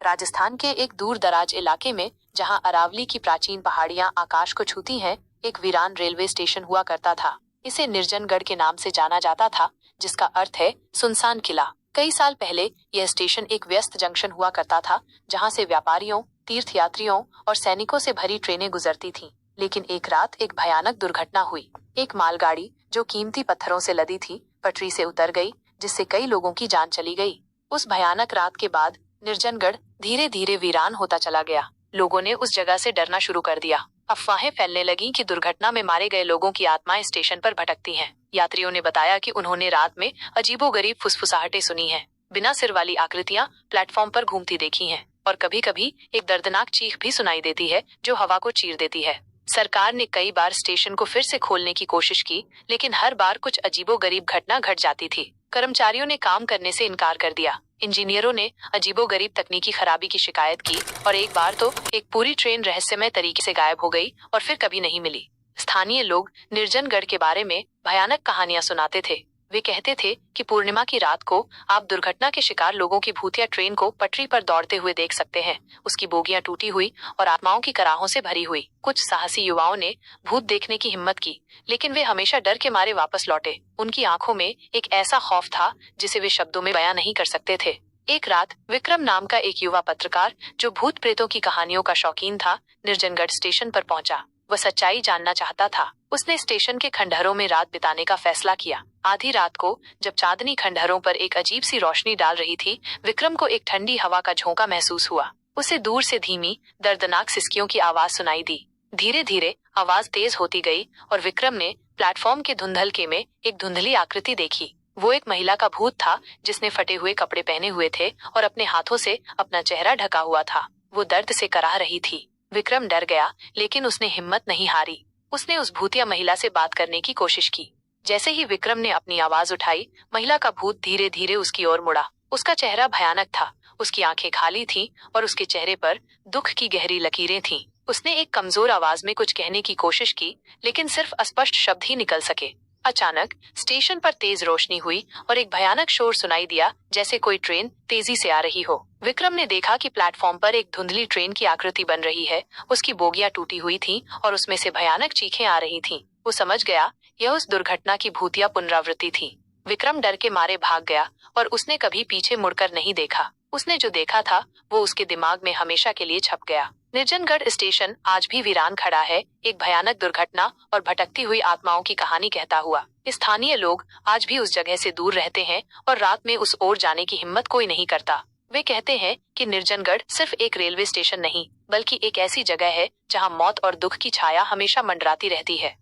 राजस्थान के एक दूर दराज इलाके में, जहां अरावली की प्राचीन पहाड़ियां आकाश को छूती हैं, एक वीरान रेलवे स्टेशन हुआ करता था। इसे निर्जनगढ़ के नाम से जाना जाता था, जिसका अर्थ है सुनसान किला। कई साल पहले यह स्टेशन एक व्यस्त जंक्शन हुआ करता था, जहां से व्यापारियों, तीर्थयात्रियों और सैनिकों से भरी ट्रेनें गुजरती थीं। लेकिन एक रात एक भयानक दुर्घटना हुई। एक मालगाड़ी जो कीमती पत्थरों से लदी थी, पटरी से उतर गई, जिससे कई लोगों की जान चली गई। उस भयानक रात के बाद निर्जनगढ़ धीरे धीरे वीरान होता चला गया। लोगों ने उस जगह से डरना शुरू कर दिया। अफवाहें फैलने लगीं कि दुर्घटना में मारे गए लोगों की आत्माएं स्टेशन पर भटकती हैं। यात्रियों ने बताया कि उन्होंने रात में अजीबोगरीब फुसफुसाहटें सुनी हैं, बिना सिर वाली आकृतियां प्लेटफॉर्म पर घूमती देखी हैं, और कभी कभी एक दर्दनाक चीख भी सुनाई देती है जो हवा को चीर देती है। सरकार ने कई बार स्टेशन को फिर से खोलने की कोशिश की, लेकिन हर बार कुछ अजीबोगरीब घटना घट जाती थी। कर्मचारियों ने काम करने से इनकार कर दिया। इंजीनियरों ने अजीबोगरीब तकनीकी खराबी की शिकायत की, और एक बार तो एक पूरी ट्रेन रहस्यमय तरीके से गायब हो गई और फिर कभी नहीं मिली। स्थानीय लोग निर्जनगढ़ के बारे में भयानक कहानियां सुनाते थे। वे कहते थे कि पूर्णिमा की रात को आप दुर्घटना के शिकार लोगों की भूतिया ट्रेन को पटरी पर दौड़ते हुए देख सकते हैं। उसकी बोगियां टूटी हुई और आत्माओं की कराहों से भरी हुई। कुछ साहसी युवाओं ने भूत देखने की हिम्मत की, लेकिन वे हमेशा डर के मारे वापस लौटे। उनकी आंखों में एक ऐसा खौफ था जिसे वे शब्दों में बयां नहीं कर सकते थे। एक रात विक्रम नाम का एक युवा पत्रकार, जो भूत प्रेतों की कहानियों का शौकीन था, निर्जनगढ़ स्टेशन पर पहुंचा। वह सच्चाई जानना चाहता था। उसने स्टेशन के खंडहरों में रात बिताने का फैसला किया। आधी रात को, जब चांदनी खंडहरों पर एक अजीब सी रोशनी डाल रही थी, विक्रम को एक ठंडी हवा का झोंका महसूस हुआ। उसे दूर से धीमी, दर्दनाक सिसकियों की आवाज सुनाई दी। धीरे धीरे आवाज तेज होती गई और विक्रम ने प्लेटफॉर्म के धुंधलके में एक धुंधली आकृति देखी। वो एक महिला का भूत था, जिसने फटे हुए कपड़े पहने हुए थे और अपने हाथों से अपना चेहरा ढका हुआ था। वो दर्द से कराह रही थी। विक्रम डर गया, लेकिन उसने हिम्मत नहीं हारी। उसने उस भूतिया महिला से बात करने की कोशिश की। जैसे ही विक्रम ने अपनी आवाज उठाई, महिला का भूत धीरे धीरे उसकी ओर मुड़ा। उसका चेहरा भयानक था, उसकी आंखें खाली थीं और उसके चेहरे पर दुख की गहरी लकीरें थीं। उसने एक कमजोर आवाज में कुछ कहने की कोशिश की, लेकिन सिर्फ अस्पष्ट शब्द ही निकल सके। अचानक स्टेशन पर तेज रोशनी हुई और एक भयानक शोर सुनाई दिया, जैसे कोई ट्रेन तेजी से आ रही हो। विक्रम ने देखा कि प्लेटफॉर्म पर एक धुंधली ट्रेन की आकृति बन रही है। उसकी बोगियां टूटी हुई थीं और उसमें से भयानक चीखें आ रही थीं। वो समझ गया, यह उस दुर्घटना की भूतिया पुनरावृत्ति थी। विक्रम डर के मारे भाग गया और उसने कभी पीछे मुड़कर नहीं देखा। उसने जो देखा था वो उसके दिमाग में हमेशा के लिए छप गया। निर्जनगढ़ स्टेशन आज भी वीरान खड़ा है, एक भयानक दुर्घटना और भटकती हुई आत्माओं की कहानी कहता हुआ। स्थानीय लोग आज भी उस जगह से दूर रहते हैं और रात में उस ओर जाने की हिम्मत कोई नहीं करता। वे कहते हैं कि निर्जनगढ़ सिर्फ एक रेलवे स्टेशन नहीं, बल्कि एक ऐसी जगह है जहां मौत और दुख की छाया हमेशा मंडराती रहती है।